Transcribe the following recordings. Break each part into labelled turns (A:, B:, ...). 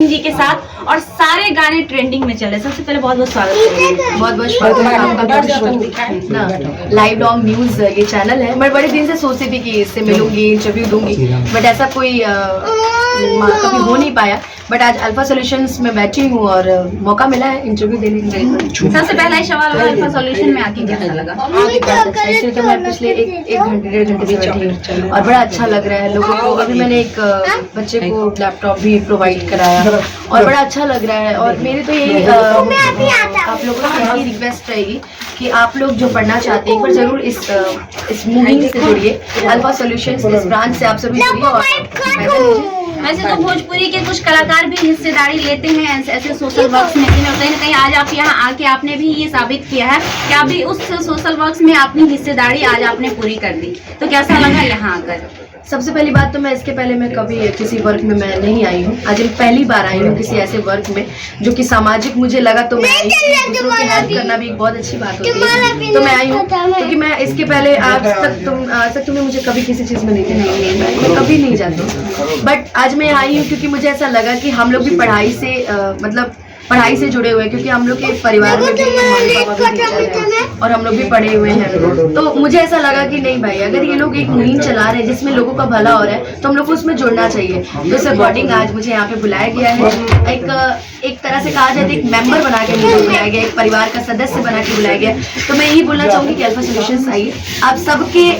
A: जी के साथ और सारे गाने ट्रेंडिंग में चले। सबसे पहले बहुत बहुत स्वागत है।
B: बहुत बहुत स्वागत। लाइव लॉन्ग न्यूज ये चैनल है। मैं बड़े दिन से सोचती थी कि इससे मिलूंगी, इंटरव्यू दूंगी, बट ऐसा कोई कभी हो नहीं पाया। बट आज अल्फा सॉल्यूशंस में बैठी हूँ और मौका मिला है इंटरव्यू देने का।
A: सबसे पहला ही सवाल होगा, अल्फा सॉल्यूशन में आके कैसा लगा?
B: ऐसे तो मैं पिछले एक घंटे डेढ़ घंटे से बैठी हूँ और बड़ा अच्छा लग रहा है लोगों को। अभी मैंने एक बच्चे को लैपटॉप भी प्रोवाइड कराया और बड़ा अच्छा लग रहा है। और मेरी तो यही आप लोगों से यही रिक्वेस्ट रहेगी कि आप लोग जो पढ़ना चाहते हैं एक बार जरूर इस मुहिम से जुड़िए। अल्फा सॉल्यूशंस इस ब्रांच से आप सभी जुड़िए और
A: वैसे तो भोजपुरी के कुछ कलाकार भी हिस्सेदारी लेते हैं ऐसे सोशल वर्क्स में, कहीं ना कहीं आज आप यहाँ आके आपने भी ये साबित किया है कि आप भी उस सोशल वर्क्स में अपनी हिस्सेदारी आज आपने पूरी कर दी। तो कैसा लगा यहाँ आकर?
B: सबसे पहली बात तो मैं इसके पहले मैं कभी किसी वर्क में मैं नहीं आई हूँ। आज मैं पहली बार आई हूँ किसी ऐसे वर्क में जो कि सामाजिक मुझे लगा, तो मैं आई हूँ। दूसरों की हेल्प करना भी एक बहुत अच्छी बात होती है, तो मैं आई हूँ। क्योंकि मैं इसके पहले आज तक तुमने मुझे कभी किसी चीज़ में नहीं देखा, मैं कभी नहीं जाती। बट आज मैं आई हूँ क्योंकि मुझे ऐसा लगा कि हम लोग भी पढ़ाई से मतलब पढ़ाई से जुड़े हुए हैं, क्योंकि हम लोग के परिवार में भी मम्मी पापा भी टीचर हैं और हम लोग भी पढ़े हुए हैं। तो मुझे ऐसा लगा कि नहीं भाई, अगर ये लोग एक मुहिम चला रहे हैं जिसमें लोगों का भला हो रहा है तो हम लोग को उसमें जुड़ना चाहिए। तो इस अकॉर्डिंग आज मुझे यहाँ पे बुलाया गया है। एक तरह से कहा जाए तो एक मेंबर बना के मुझे बुलाया गया, एक परिवार का सदस्य बना के बुलाया गया। तो मैं यही बोलना चाहूँगी कि अल्फा सॉल्यूशंस आइए, आप सबके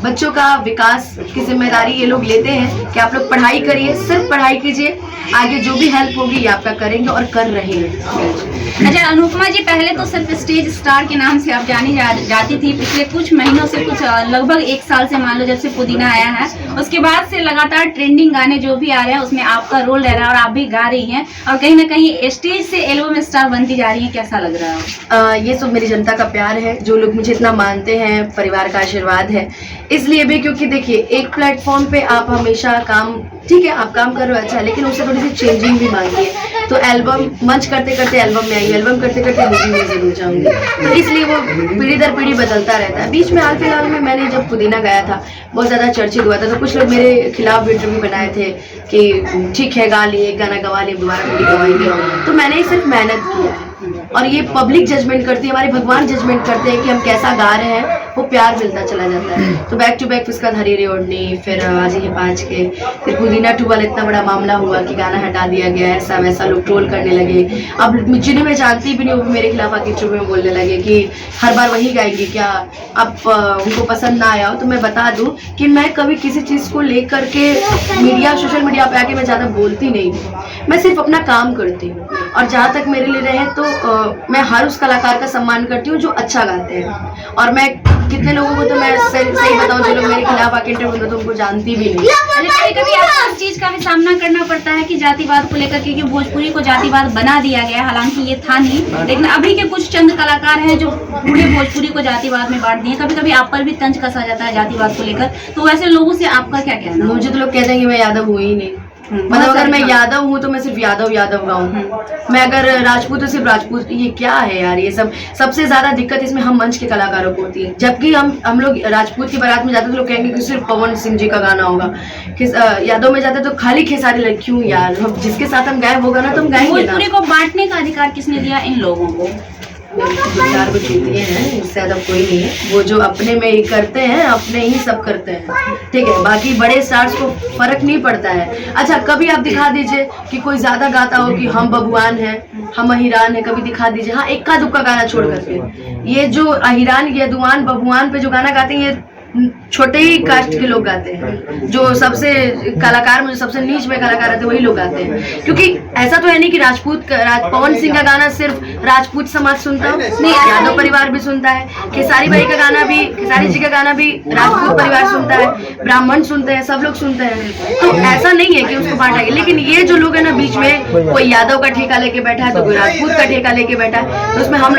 B: बच्चों का विकास की जिम्मेदारी ये लोग लेते हैं कि आप लोग पढ़ाई करिए, सिर्फ पढ़ाई कीजिए, आगे जो भी हेल्प होगी ये आपका करेंगे और कर रहे हैं।
A: अच्छा अनुपमा जी, पहले तो सिर्फ स्टेज स्टार के नाम से आप जानी जाती थी। पिछले कुछ महीनों से, कुछ लगभग एक साल से मान लो जब से पुदीना आया है, उसके बाद से लगातार ट्रेंडिंग गाने जो भी आ रहे हैं उसमें आपका रोल रह रहा है और आप भी गा रही हैं और कहीं ना कहीं स्टेज से एल्बम स्टार बनती जा रही है। कैसा लग रहा है?
B: ये सब मेरी जनता का प्यार है, जो लोग मुझे इतना मानते हैं, परिवार का आशीर्वाद है। इसलिए भी क्योंकि देखिए एक प्लेटफॉर्म पे आप हमेशा काम, ठीक है आप काम कर रहे हो अच्छा है, लेकिन उससे थोड़ी सी चेंजिंग भी मांगी है। तो एल्बम मंच करते करते एल्बम में आई, एल्बम करते करते मूवी में जरूर जाऊंगी। तो इसलिए वो पीढ़ी दर पीढ़ी बदलता रहता है। बीच में हाल फिलहाल में मैंने जब पुदीना गाया था बहुत ज़्यादा चर्चित हुआ था, तो कुछ लोग मेरे खिलाफ वीडियो भी बनाए थे कि ठीक है गा लिए, गाना गवा लिए, दोबारा थोड़ी गवाएंगे। तो मैंने सिर्फ मेहनत किया है और ये पब्लिक जजमेंट करती है, हमारे भगवान जजमेंट करते हैं कि हम कैसा गा रहे हैं, वो प्यार मिलता चला जाता है। तो बैक टू बैक उसका धरी रे ओढ़नी, फिर आज ये 5 के, फिर पुदीना 2 वाला इतना बड़ा मामला हुआ कि गाना हटा दिया गया, ऐसा वैसा लोग ट्रोल करने लगे। अब जिन्हें मैं जानती भी नहीं वो मेरे खिलाफ आके इंटरव्यू में बोलने लगे कि हर बार वही गाएंगी क्या, अब उनको पसंद ना आया हो। तो मैं बता दूं कि मैं कभी किसी चीज़ को लेकर के मीडिया सोशल मीडिया पे आके मैं ज़्यादा बोलती नहीं हूँ, मैं सिर्फ अपना काम करती हूँ। और जहाँ तक मेरे लिए रहे तो मैं हर उस कलाकार का सम्मान करती हूँ जो अच्छा गाते हैं। और मैं कितने लोगों को तो मैं सही बताऊँ जो लोग मेरे खिलाफ आके इंटरव्यू तो उनको जानती भी नहीं।
A: कभी कभी आपको इस चीज का भी सामना करना पड़ता है कि जातिवाद को लेकर, क्योंकि भोजपुरी को जातिवाद बना दिया गया, हालांकि ये था नहीं, लेकिन अभी के कुछ चंद कलाकार हैं जो पूरे भोजपुरी को जातिवाद में बांट दिए। कभी कभी आप पर भी तंज कसा जाता है जातिवाद को लेकर, तो वैसे लोगों से आपका क्या कहना?
B: मुझे तो लोग कहते हैं कि मैं यादव हूँ ही नहीं। मतलब अगर मैं यादव हूँ तो मैं सिर्फ यादव गाऊँ, मैं अगर राजपूत तो सिर्फ राजपूत। ये क्या है यार, ये सब सबसे ज्यादा दिक्कत इसमें हम मंच के कलाकारों को होती है। जबकि हम लोग राजपूत की बारात में जाते तो लोग कहेंगे कि सिर्फ पवन सिंह जी का गाना होगा, यादव में जाते तो खाली खेसारी लगे। क्यों यार, हम जिसके साथ हम गाए वो गाना तो हम गाएंगे।
A: भोजपुरी को बांटने का अधिकार किसने दिया इन लोगों को?
B: 4 चूतिए हैं, इससे ज्यादा कोई नहीं है। वो जो अपने में ही करते हैं, अपने ही सब करते हैं, ठीक है। बाकी बड़े स्टार्स को फर्क नहीं पड़ता है। अच्छा कभी आप दिखा दीजिए कि कोई ज्यादा गाता हो कि हम बबुआन हैं, हम अहिरान है, कभी दिखा दीजिए। हाँ इक्का दुक्का गाना छोड़ करके ये जो अहिरान यदुआन बबुआन पे जो गाना गाते हैं, ये छोटे ही कास्ट के लोग गाते हैं। जो सबसे कलाकार में सबसे नीच में कलाकार रहते हैं वही लोग गाते हैं। क्योंकि ऐसा तो है नहीं कि पवन सिंह का गाना सिर्फ राजपूत समाज सुनता है, नहीं यादव परिवार भी सुनता है। खेसारी भाई का गाना भी, खेसारी जी का गाना भी राजपूत परिवार सुनता है, ब्राह्मण सुनते हैं, सब लोग सुनते हैं। तो ऐसा नहीं है कि उसको बांटा गया। लेकिन ये जो लोग है ना बीच में, कोई यादव का ठेका लेके बैठा है तो कोई राजपूत का ठेका लेके बैठा है, तो उसमें हम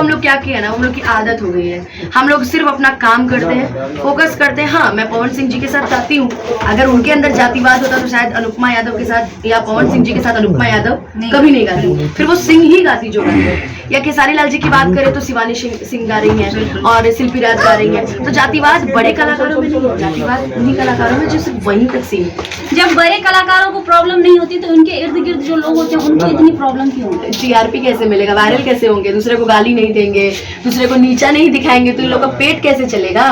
B: लोग क्या किया ना, हम लोग की आदत हो गई है। हम लोग सिर्फ अपना काम करते हैं, फोकस करते हैं। हाँ मैं पवन सिंह जी के साथ गाती हूँ, अगर उनके अंदर जातिवाद होता तो शायद अनुपमा यादव के साथ या पवन सिंह जी के साथ अनुपमा यादव कभी नहीं गाती, फिर वो सिंह ही गाती जो गाती। या खेसारी लाल जी की बात करें तो शिवानी सिंह गा रही हैं और शिल्पी राज गा रही हैं। तो जातिवाद बड़े कलाकारों में नहीं है, जातिवाद उन्हीं कलाकारों में जो सिर्फ वहीं तक सीमित है।
A: जब बड़े कलाकारों को प्रॉब्लम नहीं होती तो उनके इर्द गिर्द जो लोग होते हैं उनको इतनी प्रॉब्लम क्यों होती है?
B: टीआरपी कैसे मिलेगा, वायरल कैसे होंगे, दूसरे को गाली नहीं देंगे, दूसरे को नीचा नहीं दिखाएंगे तो इन लोग का पेट कैसे चलेगा?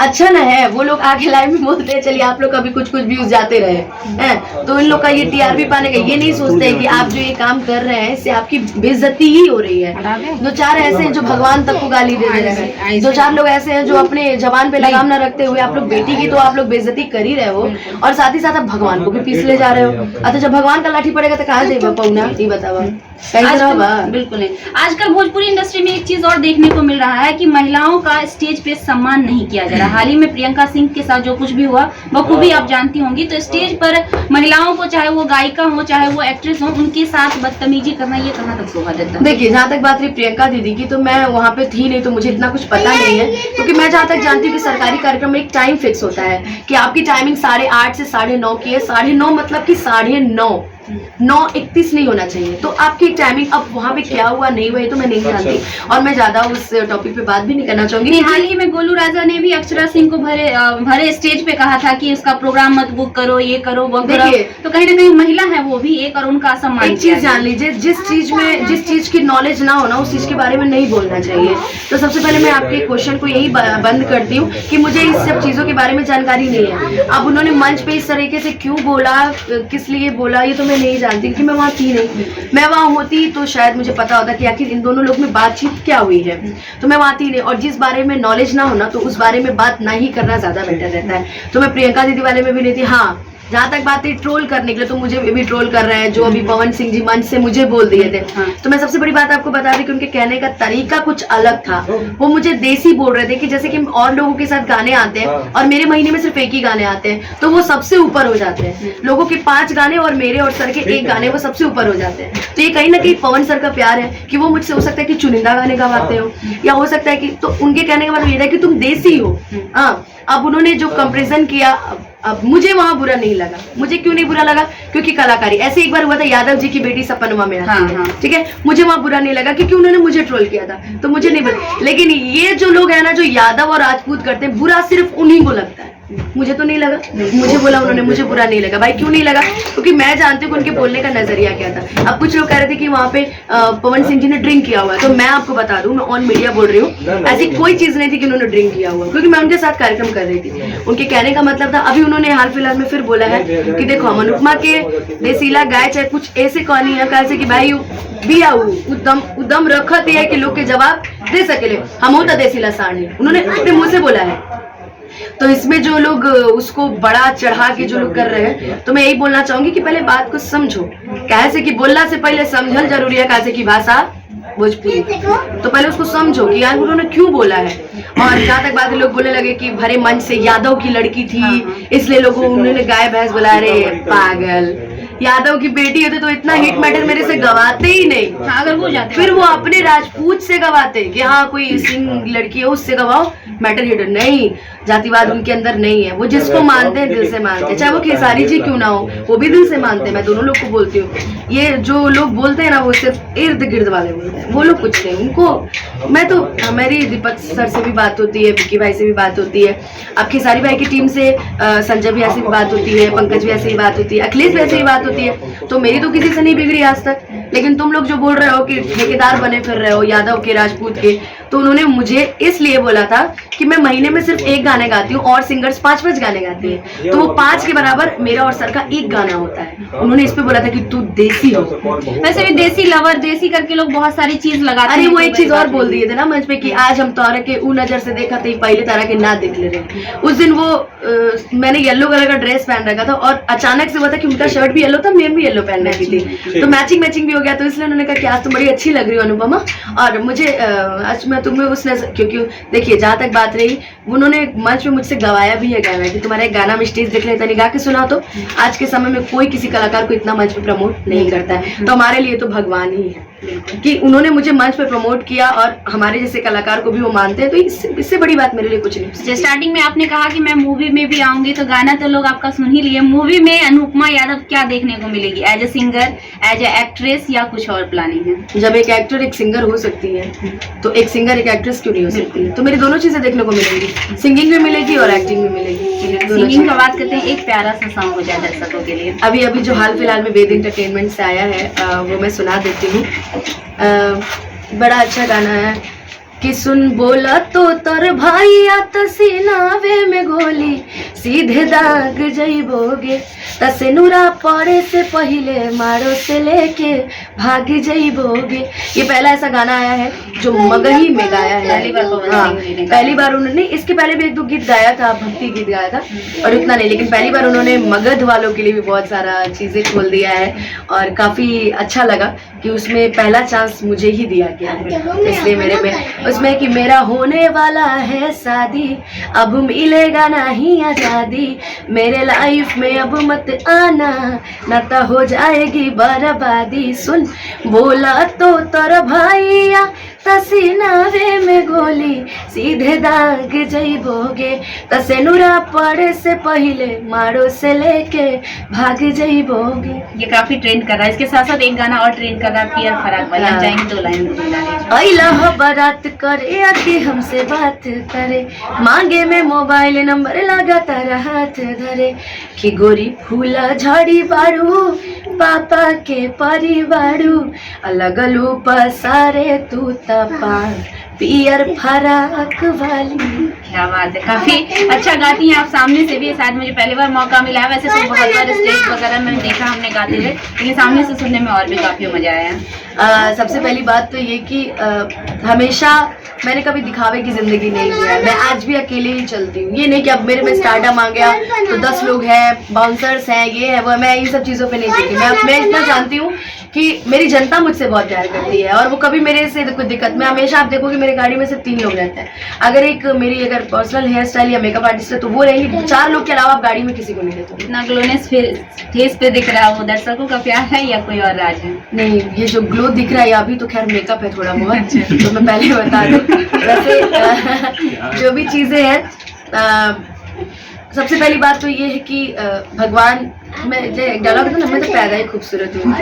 B: अच्छा ना है वो लोग आके लाइव में बोलते हैं चलिए आप लोग कभी कुछ व्यूज जाते रहे हैं, तो इन लोग का ये टीआरपी पाने का ये नहीं सोचते हैं कि आप जो ये काम कर रहे हैं इससे आपकी बेइज्जती ही हो रही है। दो चार ऐसे हैं जो भगवान तक को गाली दे रहे हैं, दो चार लोग ऐसे हैं जो अपने जबान पे लगाम ना रखते हुए आप लोग बेटी की तो आप लोग बेइज्जती कर ही रहे हो और साथ ही साथ आप भगवान को भी पीस ले जा रहे हो। अच्छा जब भगवान का लाठी पड़ेगा तो कहाँ देगा पौना, ये बतावा
A: बिल्कुल नहीं। आजकल भोजपुरी इंडस्ट्री में एक चीज और देखने को मिल रहा है कि महिलाओं का स्टेज पे सम्मान नहीं किया जा रहा। हाल ही में प्रियंका सिंह के साथ जो कुछ भी हुआ बखूबी आप जानती होंगी, तो स्टेज पर महिलाओं को चाहे वो गायिका हो चाहे वो एक्ट्रेस हो उनके साथ बदतमीजी करना ये कहाँ तक शोभा देता है?
B: देखिए जहाँ तक बात रही प्रियंका दीदी की तो मैं वहाँ पे थी नहीं तो मुझे इतना कुछ पता नहीं है, क्योंकि मैं जहाँ तक जानती हूँ कि सरकारी कार्यक्रम में एक टाइम फिक्स होता है कि आपकी टाइमिंग 8:30 से 9:30 की है। 9:30 मतलब कि 9:30 9:31 नहीं होना चाहिए। तो आपकी टाइमिंग अब वहाँ पे क्या हुआ नहीं हुआ ये तो मैं नहीं जानती और मैं ज्यादा उस टॉपिक पे बात भी नहीं करना चाहूंगी।
A: हाल ही में गोलू राजा ने भी अक्षरा सिंह को भरे स्टेज पे कहा था कि उसका प्रोग्राम मत बुक करो, ये करो वो करो। तो कहीं ना कहीं महिला है वो भी एक और उनका सम्मान।
B: एक चीज जान लीजिए, जिस चीज की नॉलेज ना हो ना उस चीज के बारे में नहीं बोलना चाहिए। तो सबसे पहले मैं आपके क्वेश्चन को यही बंद करती हूँ कि मुझे इस सब चीजों के बारे में जानकारी नहीं है। अब उन्होंने मंच पे इस तरीके से क्यों बोला, किस लिए बोला ये तो मैं नहीं जानती क्योंकि मैं वहाँ थी नहीं। मैं वहाँ होती तो शायद मुझे पता होता कि आखिर इन दोनों लोग में बातचीत क्या हुई है, तो मैं वहाँ थी नहीं। और जिस बारे में नॉलेज ना होना तो उस बारे में बात ना ही करना ज्यादा बेटर रहता है। तो मैं प्रियंका दीदी वाले में भी नहीं थी। हाँ जहाँ तक बात है ट्रोल करने के लिए तो मुझे भी ट्रोल कर रहे हैं जो अभी पवन सिंह जी मंच से मुझे बोल दिए थे। तो मैं सबसे बड़ी बात आपको बता दी कि उनके कहने का तरीका कुछ अलग था। वो मुझे देसी बोल रहे थे कि जैसे कि और लोगों के साथ गाने आते हैं और मेरे महीने में सिर्फ एक ही गाने आते हैं तो वो सबसे ऊपर हो जाते हैं। लोगों के 5 गाने और मेरे और सर के 1 गाने वो सबसे ऊपर हो जाते हैं। तो ये कहीं ना कहीं पवन सर का प्यार है कि वो मुझसे हो सकता है कि चुनिंदा गाने गवाते हो या हो सकता है कि, तो उनके कहने का मतलब ये था कि तुम देसी हो। हाँ अब उन्होंने जो कंपेरिजन किया अब मुझे वहाँ बुरा नहीं लगा। मुझे क्यों नहीं बुरा लगा? क्योंकि कलाकारी ऐसे एक बार हुआ था यादव जी की बेटी सपनमा में आती है, ठीक है। मुझे वहाँ बुरा नहीं लगा क्योंकि उन्होंने मुझे ट्रोल किया था तो मुझे नहीं बुरा। लेकिन ये जो लोग हैं ना जो यादव और राजपूत करते हैं बुरा सिर्फ उन्हीं को लगता है, मुझे तो नहीं लगा। मुझे बोला उन्होंने, मुझे बुरा नहीं लगा। भाई क्यों नहीं लगा? क्योंकि मैं जानती हूँ कि उनके बोलने का नजरिया क्या था। अब कुछ लोग कह रहे थे कि वहाँ पे पवन सिंह जी ने ड्रिंक किया हुआ है, तो मैं आपको बता दूं मैं ऑन मीडिया बोल रही हूँ ऐसी कोई चीज नहीं थी कि उन्होंने ड्रिंक किया हुआ, क्योंकि मैं उनके साथ कार्यक्रम कर रही थी। उनके कहने का मतलब था, अभी उन्होंने हाल फिलहाल में फिर बोला है कि देखो हम अनुपमा के देसीला गाय चाहे कुछ ऐसे कहानी है कैसे कि भाई भी आऊ उदम रखत है कि लोग के जवाब दे सके हम होता देसीला साढ़े, उन्होंने अपने मुंह से बोला है। तो इसमें जो लोग उसको बड़ा चढ़ा के जो लोग कर रहे हैं तो मैं यही बोलना चाहूंगी कि पहले बात को समझो। कैसे कि बोलना से पहले समझल जरूरी है, कैसे की भाषा भोजपुरी, तो पहले उसको समझो कि यार उन्होंने क्यों बोला है। और जहाँ तक बात लोग बोलने लगे कि भरे मंच से यादव की लड़की थी इसलिए लोगों उन्होंने गाय भैंस बुला रहे, पागल। यादव की बेटी होते तो इतना हिट मैटर मेरे से गवाते ही नहीं।
A: अगर वो जाते
B: फिर वो अपने राजपूत से गवाते कि हाँ कोई सिंह लड़की है उससे गवाओ मैटर हिट नहीं। जातिवाद उनके अंदर नहीं है, वो जिसको मानते हैं दिल से मानते हैं, चाहे वो खेसारी जी क्यों ना हो वो भी दिल से मानते हैं। मैं दोनों लोग को बोलती हूँ, ये जो लोग बोलते हैं ना वो सिर्फ इर्द गिर्द वाले बोलते हैं, वो लोग कुछ नहीं। उनको मैं तो मेरी दीपक सर से भी बात होती है, विक्की भाई से भी बात होती है, अब खेसारी भाई की टीम से संजय भैया से भी बात होती है, पंकज भैया से भी बात होती है, अखिलेश भैया से भी बात होती है। तो मेरी तो किसी से नहीं बिगड़ी आज तक। लेकिन तुम लोग जो बोल रहे हो कि ठेकेदार बने फिर रहे हो यादव के राजपूत के, तो उन्होंने मुझे इसलिए बोला था कि मैं महीने में सिर्फ 1 गाने गाती हूँ और सिंगर्स 5-5 गाने गाती हैं, तो वो 5 के बराबर मेरा और सर का 1 गाना होता है। उन्होंने इस पे बोला था कि तू देसी हो।
A: वैसे भी देसी लवर देसी करके लोग बहुत सारी चीज लगाते हैं।
B: अरे वो एक चीज और बोल दिए थे ना मंच पे कि आज हम तारा के ऊ नजर से देखा थे पहले तारा के ना देख ले रहे। उस दिन वो मैंने येलो कलर का ड्रेस पहन रखा था और अचानक से हुआ था कि उनका शर्ट भी येलो था, मैं भी येलो पहन रखी थी, तो मैचिंग भी हो गया। तो इसलिए उन्होंने कहा कि आज तुम बड़ी अच्छी लग रही हो अनुपमा, और मुझे आज मैं तुम्हें उस नजर, क्योंकि देखिए जहाँ तक बात रही उन्होंने मंच में मुझसे गवाया भी है गाना कि तुम्हारा एक गाना में स्टेज देख लेता नहीं गा के सुना। तो आज के समय में कोई किसी कलाकार को इतना मंच पे प्रमोट नहीं करता है, तो हमारे लिए तो भगवान ही है कि उन्होंने मुझे मंच पे प्रमोट किया और हमारे जैसे कलाकार को भी वो मानते हैं। तो इससे बड़ी बात मेरे लिए कुछ नहीं।
A: स्टार्टिंग में आपने कहा कि मैं मूवी में भी आऊंगी, तो गाना तो लोग आपका सुन ही लिए। मूवी में अनुपमा यादव क्या देखने को मिलेगी as a singer, as a actress या कुछ और प्लानिंग है?
B: जब एक एक्टर एक सिंगर हो सकती है तो एक सिंगर एक एक्ट्रेस क्यों नहीं हो सकती है? तो मेरी दोनों चीजें देखने को मिलेंगी, सिंगिंग भी मिलेगी और एक्टिंग भी मिलेगी।
A: सिंगिंग का बात करते हैं, एक प्यारा सा सॉन्ग हो जाए दर्शकों के लिए।
B: अभी जो हाल फिलहाल में वेद एंटरटेनमेंट से आया है वो मैं सुना देती हूँ। बड़ा अच्छा गाना है कि सुन बोला तो तर भाई आता सीनावे में गोली सीधे दाग जइबोगे तसे नूरा पड़े से पहले मारो से लेके भाग जइबोगे। ये पहला ऐसा गाना आया है जो मगही में गाया है। पहली बार उन्होंने, इसके पहले भी एक दो गीत गाया था, भक्ति गीत गाया था और उतना नहीं, लेकिन पहली बार उन्होंने मगध वालों के लिए भी बहुत सारा चीजें खोल दिया है और काफी अच्छा लगा कि उसमें पहला चांस मुझे ही दिया गया है। इसलिए मेरे में उसमें कि मेरा होने वाला है शादी, अब मिलेगा नहीं आजादी, मेरे लाइफ में अब मत आना ना तो हो जाएगी बर्बादी। सुन बोला तो तर भाईया तसीनावे में गोली सीधे दाग जइबोगे तसे नूरा पड़े से पहले मारो से लेके भाग जइबोगे।
A: ये काफी ट्रेंड कर रहा है। इसके साथ साथ एक गाना और ट्रेंड कर रहा है, पियर फराक वाला। हम जाएंगे 2 लाइन
B: अइला हो बारात करे आके हमसे बात करे, मांगे में मोबाइल नंबर लगातार हाथ धरे कि गोरी फूला झाड़ी बारू पापा के परिवारू अलगलू पसारे तू तपा पियर फराक वाली।
A: क्या बात है, काफी अच्छा गाती हैं आप। सामने से भी शायद मुझे पहली बार मौका मिला है, वैसे तो बहुत बार स्टेज वगैरह में देखा हमने गाते हुए, लेकिन सामने से सुनने में और भी काफी मजा आया।
B: सबसे पहली बात तो ये कि हमेशा मैंने कभी दिखावे की जिंदगी नहीं जिया। मैं आज भी अकेले ही चलती हूँ। ये नहीं कि अब मेरे में स्टार्टअप आ गया तो 10 लोग हैं, बाउंसर्स हैं, ये है वो। मैं इन सब चीज़ों पे नहीं चलती। मैं इतना जानती हूँ कि मेरी जनता मुझसे बहुत प्यार करती है और वो कभी मेरे से कोई दिक्कत में, हमेशा आप देखोगे मेरी गाड़ी में सिर्फ 3 लोग रहते हैं। अगर मेरी पर्सनल हेयर स्टाइल या मेकअप आर्टिस्ट है तो वो रहेंगे। 4 लोग के अलावा आप गाड़ी में किसी को नहीं देखोगे।
A: इतना ग्लोनेस फेस पे दिख रहा है, वो दर्शकों का प्यार है या कोई और राज है?
B: नहीं, ये जो ग्लो दिख रहा है अभी तो खैर मेकअप है थोड़ा बहुत, तो मैं पहले बता दूं। वैसे जो भी चीजें हैं, सबसे पहली बात तो ये है कि भगवान में जो एक डायलॉग था ना, मैं तो पैदा ही खूबसूरत हूँ,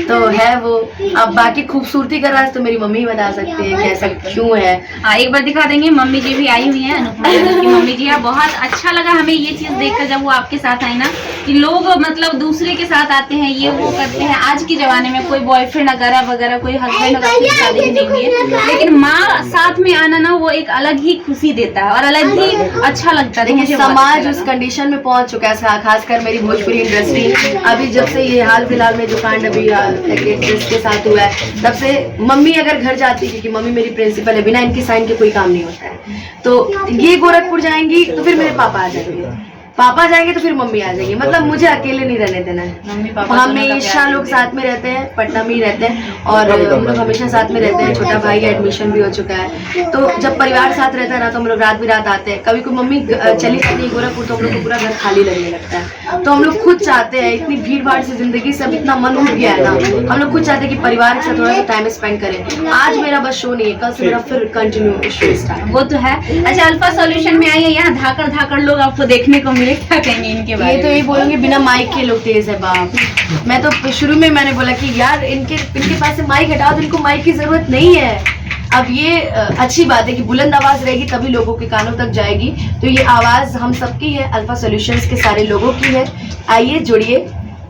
B: तो है वो। अब बाकी खूबसूरती का राज तो मेरी मम्मी ही बता सकती है कि ऐसा क्यों है।
A: एक बार दिखा देंगे। मम्मी जी भी आई हुई हैं, अनुपमा की मम्मी जी है। बहुत अच्छा लगा हमें ये चीज देखकर जब वो आपके साथ आई ना, कि लोग मतलब दूसरे के साथ आते हैं, ये वो करते हैं। आज के जमाने में कोई बॉयफ्रेंड वगैरह कोई हस्बैंड वगैरह शादी नहीं हुई है, लेकिन माँ साथ में आना ना वो एक अलग ही खुशी देता है और अलग ही अच्छा लगता है।
B: देखिए समाज उस कंडीशन में पहुंच चुका है, खासकर मेरी भोजपुरी इंडस्ट्री। अभी जब से ये हाल फिलहाल में जो कांड अभी के साथ हुआ है, तब से मम्मी अगर घर जाती है, क्योंकि मम्मी मेरी प्रिंसिपल है, बिना इनकी साइन के कोई काम नहीं होता है। तो ये गोरखपुर जाएंगी तो फिर मेरे पापा आ जाएंगे, पापा जाएंगे तो फिर मम्मी आ जाएगी। मतलब मुझे अकेले नहीं रहने देना है।
A: मम्मी पापा
B: हमेशा लोग साथ में रहते हैं, पटना में ही रहते हैं और हम लोग हमेशा साथ में रहते हैं। छोटा भाई का एडमिशन भी हो चुका है, तो जब परिवार साथ रहता है ना तो हम लोग रात भी रात आते हैं। कभी कोई मम्मी चली जाती है गोरखपुर तो हम लोग को पूरा घर खाली लगने लगता है। तो हम लोग खुद चाहते हैं, इतनी भीड़ भाड़ से जिंदगी से अब इतना मन उठ गया है ना, हम लोग खुद चाहते हैं कि परिवार के साथ थोड़ा सा टाइम स्पेंड करें। आज मेरा बस शो नहीं है, कल से मेरा फिर कंटिन्यू शो स्टार्ट।
A: वो तो है। अच्छा, अल्फा सॉल्यूशन में आई है, यहाँ धाकड़ लोग आपको देखने को मिले, क्या कहेंगे?
B: ये तो यही बोलूंगी, बिना माइक के लोग तेज है बाप। मैं तो शुरू में मैंने बोला कि यार इनके पास से माइक हटाओ, तो इनको माइक की जरूरत नहीं है। अब ये अच्छी बात है कि बुलंद आवाज रहेगी तभी लोगों के कानों तक जाएगी। तो ये आवाज हम सबकी है, अल्फा सॉल्यूशंस के सारे लोगों की है। आइए जुड़िए,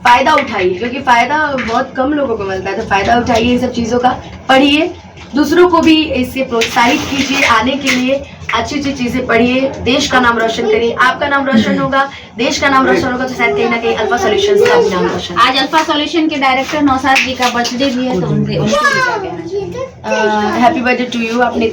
B: फायदा उठाइए, क्योंकि फायदा बहुत कम लोगों को मिलता है। तो फायदा उठाइए इन सब चीजों का, पढ़िए, दूसरों को भी इससे प्रोत्साहित कीजिए आने के लिए। अच्छी चीजें पढ़िए, देश का नाम रोशन करिए। आपका नाम रोशन होगा, देश का नाम रोशन होगा, तो शायद कहीं ना कहीं अल्फा सॉल्यूशंस का भी नाम रोशन।
A: आज अल्फा सॉल्यूशन के डायरेक्टर नौशाद जी का बर्थडे भी है, तो उनसे क्या कहना चाहिए?
B: Happy birthday to you. आपने